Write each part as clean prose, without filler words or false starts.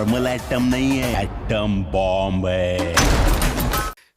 Normal atom नहीं है, atom bomb है।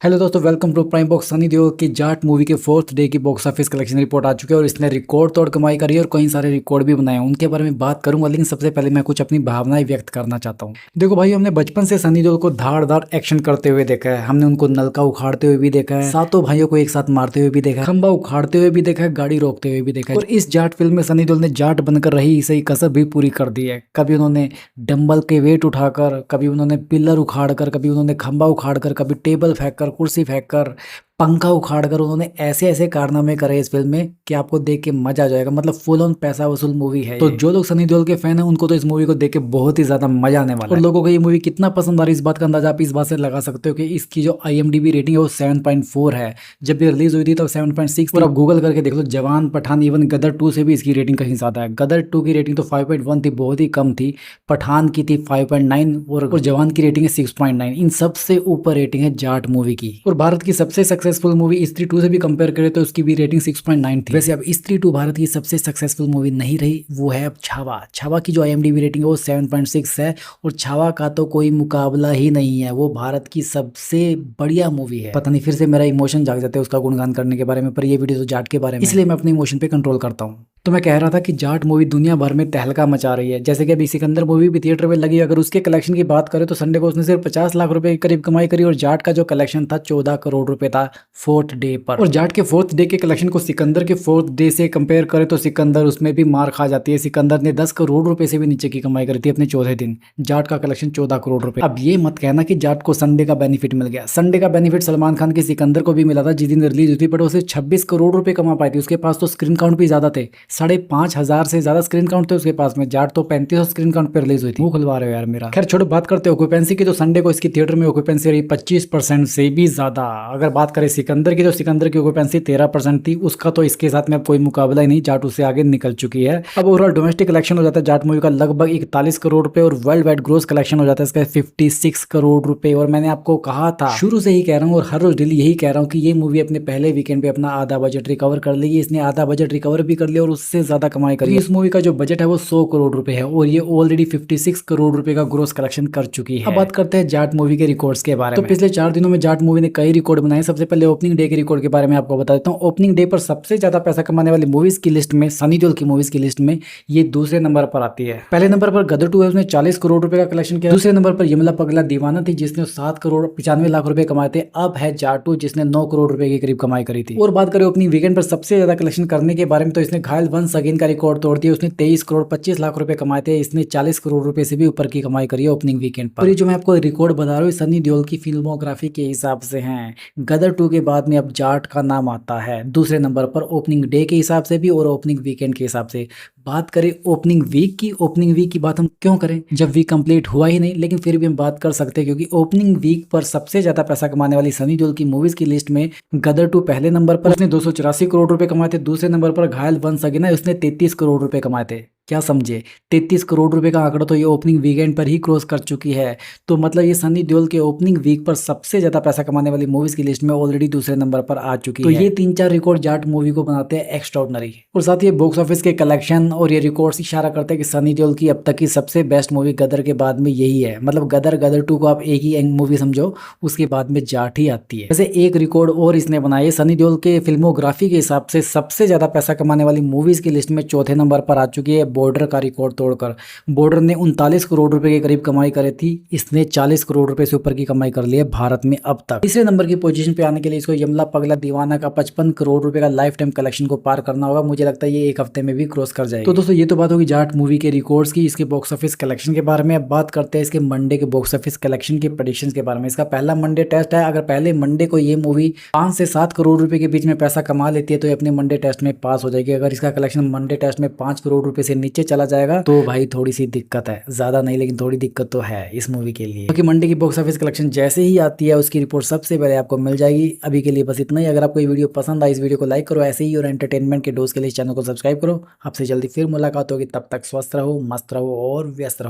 हेलो दोस्तों, welcome to Prime Box. Sunny Deol की जाट मूवी के फोर्थ डे की बॉक्स ऑफिस कलेक्शन रिपोर्ट आ चुकी है और इसने रिकॉर्ड तोड़ कमाई करी है और कई सारे रिकॉर्ड भी बनाए हैं। उनके बारे में बात करूंगा, लेकिन सबसे पहले मैं कुछ अपनी भावनाएं व्यक्त करना चाहता हूं। देखो भाई, हमने बचपन से सनी देओल को धारदार एक्शन करते हुए देखा है। हमने उनको नलका उखाड़ते हुए भी देखा है, सातों भाइयों को एक साथ मारते हुए भी देखा है, खंबा उखाड़ते हुए भी देखा है, गाड़ी रोकते हुए भी देखा है। और इस जाट फिल्म में सनी देओल ने जाट बनकर रही सही कसर भी पूरी कर दी है। कभी उन्होंने डंबल के वेट उठाकर, कभी उन्होंने पिलर उखाड़कर, कभी उन्होंने खंबा उखाड़कर, कभी टेबल फेंक कर, कुर्सी फेंक कर, पंखा उखाड़ कर उन्होंने ऐसे ऐसे कारनामे करे इस फिल्म में कि आपको देख के मजा आ जाएगा। मतलब फुल ऑन पैसा वसूल मूवी है। तो जो लोग सनी देओल के फैन हैं उनको तो इस मूवी को देख के बहुत ही ज्यादा मजा आने वाला है। और लोगों को ये मूवी कितना पसंद आ रही है, इस बात का अंदाजा आप इस बात से लगा सकते हो कि इसकी जो IMDb रेटिंग है वो 7.4 है। जब ये रिलीज हुई थी तब 7.6 थी। और आप गूगल करके देख लो, जवान, पठान, इवन गदर 2 से भी इसकी रेटिंग कहीं ज्यादा है। गदर 2 की रेटिंग तो 5.1 थी, बहुत ही कम थी। पठान की थी 5.9 और जवान की रेटिंग है 6.9। इन सबसे ऊपर रेटिंग है जाट मूवी की। और भारत की सबसे सक्सेसफुल मूवी स्त्री 2 से भी कंपेयर करें तो उसकी भी रेटिंग 6.9 थी। वैसे अब स्त्री 2 भारत की सबसे सक्सेसफुल मूवी नहीं रही, वो है अब छावा। छावा की जो IMDb रेटिंग है वो 7.6 है और छावा का तो कोई मुकाबला ही नहीं है। वो भारत की सबसे बढ़िया मूवी है। पता नहीं फिर से मेरा इमोशन जाग जाता है उसका गुणगान करने के बारे में, पर ये वीडियो तो जाट के बारे में, इसलिए मैं अपने इमोशन पे कंट्रोल करता हूँ। तो मैं कह रहा था कि जाट मूवी दुनिया भर में तहलका मचा रही है। जैसे कि अभी सिकंदर मूवी भी थिएटर में लगी, अगर उसके कलेक्शन की बात करें तो संडे को उसने सिर्फ 50 लाख रुपए के करीब कमाई करी और जाट का जो कलेक्शन था 14 करोड़ रुपए था फोर्थ डे पर। और जाट के फोर्थ डे के कलेक्शन को सिकंदर के फोर्थ डे से कंपेयर करें तो सिकंदर उसमें भी मार खा जाती है। सिकंदर ने 10 करोड़ रुपए से भी नीचे की कमाई करी थी अपने चौथे दिन। जाट का कलेक्शन 14 करोड़ रुपए। अब ये मत कहना कि जाट को संडे का बेनिफिट मिल गया। संडे का बेनिफिट सलमान खान के सिकंदर को भी मिला था जिस दिन रिलीज हुई थी, बट उसे 26 करोड़ रुपए कमा पाई थी। उसके पास तो स्क्रीन काउंट भी ज्यादा थे, 5,500 से ज्यादा स्क्रीन काउंट थे उसके पास में। जाट तो 3500 स्क्रीन काउंट पे रिलीज हुई थी। वो खुलवा रहे हो यार मेरा। खैर छोड़ो, बात करते हैं ऑक्यूपेंसी की। तो संडे को इसकी थिएटर में ऑक्यूपेंसी रही 25% से भी ज्यादा। अगर बात करें सिकंदर की तो सिकंदर की ऑक्यूपेंसी 13% थी। उसका तो इसके साथ में अब कोई मुकाबला ही नहीं, जाट उससे आगे निकल चुकी है। अब ओवरऑल डोमेस्टिक कलेक्शन हो जाता है जाट मूवी का लगभग 41 करोड़ रुपए और वर्ल्ड वाइड ग्रोस कलेक्शन हो जाता है इसका 56 करोड़ रुपए। और मैंने आपको कहा था, शुरू से ही कह रहा हूँ और हर रोज डेली यही कह रहा हूँ कि ये मूवी अपने पहले वीकेंड पे अपना आधा बजट रिकवर कर लेगी। इसने आधा बजट रिकवर भी कर लिया और उससे ज्यादा कमाई करी। इस मूवी का जो बजट है वो 100 करोड़ रुपए है और ये ऑलरेडी 56 करोड़ रुपए का ग्रोस कलेक्शन कर चुकी है। अब बात करते हैं जाट मूवी के रिकॉर्ड्स के बारे में। तो पिछले 4 दिनों में जाट मूवी ने कई रिकॉर्ड बनाए। सबसे पहले ओपनिंग डे के रिकॉर्ड के बारे में आपको बता देता हूँ। ओपनिंग डे पर सबसे ज्यादा पैसा कमाने वाली मूवीज की लिस्ट में, सनी देओल की मूवीज की लिस्ट में ये दूसरे नंबर पर आती है। पहले नंबर पर गदर 2 है, उसने 40 करोड़ रुपए का कलेक्शन किया। दूसरे नंबर पर यमला पगला दीवाना थी जिसने 7 करोड़ 95 लाख रुपए कमाए थे। अब है जाटू जिसने 9 करोड़ रुपए के करीब कमाई करी थी। और बात करें ओपनिंग वीकेंड पर सबसे ज्यादा कलेक्शन करने के बारे में तो इसने घायल वंस अगेन का रिकॉर्ड तोड़ दिया। उसने 23 करोड़ 25 लाख रुपए कमाए थे। इसने 40 करोड़ रुपए से भी ऊपर की कमाई करी है ओपनिंग वीकेंड पर। और ये जो मैं आपको रिकॉर्ड बता रहा हूँ सनी देओल की फिल्मोग्राफी के हिसाब से हैं। गदर 2 के बाद में अब जाट का नाम आता है दूसरे नंबर पर ओपनिंग डे के हिसाब से भी और ओपनिंग वीकेंड के हिसाब से। बात करें ओपनिंग वीक की, ओपनिंग वीक की बात हम क्यों करें जब वीक कंप्लीट हुआ ही नहीं, लेकिन फिर भी हम बात कर सकते हैं क्योंकि ओपनिंग वीक पर सबसे ज्यादा पैसा कमाने वाली सनी देओल की मूवीज की लिस्ट में गदर 2 पहले नंबर पर, उसने 284 करोड़ रुपए कमाए थे। दूसरे नंबर पर घायल वंस अगेन है, उसने 33 करोड़ रुपए कमाए थे। क्या समझे, 33 करोड़ रुपए का आंकड़ा तो ये ओपनिंग वीकेंड पर ही क्रॉस कर चुकी है। तो मतलब ये सनी देओल के ओपनिंग वीक पर सबसे ज्यादा पैसा कमाने वाली मूवीज की लिस्ट में ऑलरेडी दूसरे नंबर पर आ चुकी है। तो ये 3-4 रिकॉर्ड जाट मूवी को बनाते हैं एक्स्ट्राऑर्डिनरी। और साथ ही बॉक्स ऑफिस के कलेक्शन और ये रिकॉर्ड्स इशारा करते हैं कि सनी देओल की अब तक की सबसे बेस्ट मूवी गदर के बाद में यही है। मतलब गदर 2 को आप एक ही मूवी समझो, उसके बाद में जाट ही आती है। वैसे एक रिकॉर्ड और इसने बनाया, सनी देओल के फिल्मोग्राफी के हिसाब से सबसे ज्यादा पैसा कमाने वाली मूवीज की लिस्ट में चौथे नंबर पर आ चुकी है बॉर्डर का रिकॉर्ड तोड़कर। बॉर्डर ने 39 करोड़ रुपए के करीब कमाई करी थी, इसने 40 करोड़ रुपए से ऊपर की कमाई कर ली है भारत में अब तक। तीसरे नंबर की पोजीशन पे आने के लिए इसको यमला पगला दीवाना का 55 करोड़ रुपए का लाइफ टाइम कलेक्शन को पार करना होगा। मुझे लगता है ये एक हफ्ते में भी क्रॉस कर जाएगी। तो दोस्तों ये तो बात होगी जाट मूवी के रिकॉर्ड्स की, इसके बॉक्स ऑफिस कलेक्शन के बारे में। अब बात करते हैं इसके मंडे के बॉक्स ऑफिस कलेक्शन के प्रेडिक्शंस के बारे में। इसका पहला मंडे टेस्ट है। अगर पहले मंडे को ये मूवी 5 से 7 करोड़ रुपए के बीच में पैसा कमा लेती है तो ये अपने मंडे टेस्ट में पास हो जाएगी। अगर इसका कलेक्शन मंडे टेस्ट में 5 करोड़ रुपए से नीचे चला जाएगा तो भाई थोड़ी सी दिक्कत है, ज्यादा नहीं लेकिन थोड़ी दिक्कत तो है इस मूवी के लिए, क्योंकि मंडे की बॉक्स ऑफिस कलेक्शन जैसे ही आती है उसकी रिपोर्ट सबसे पहले आपको मिल जाएगी। अभी के लिए बस इतना ही। अगर आपको ये वीडियो पसंद आए इस वीडियो को लाइक करो ऐसे ही, और एंटरटेनमेंट के डोज के लिए इस चैनल को सब्सक्राइब करो। आपसे जल्दी फिर मुलाकात होगी, तब तक स्वस्थ रहो, मस्त रहो और व्यस्त रहो।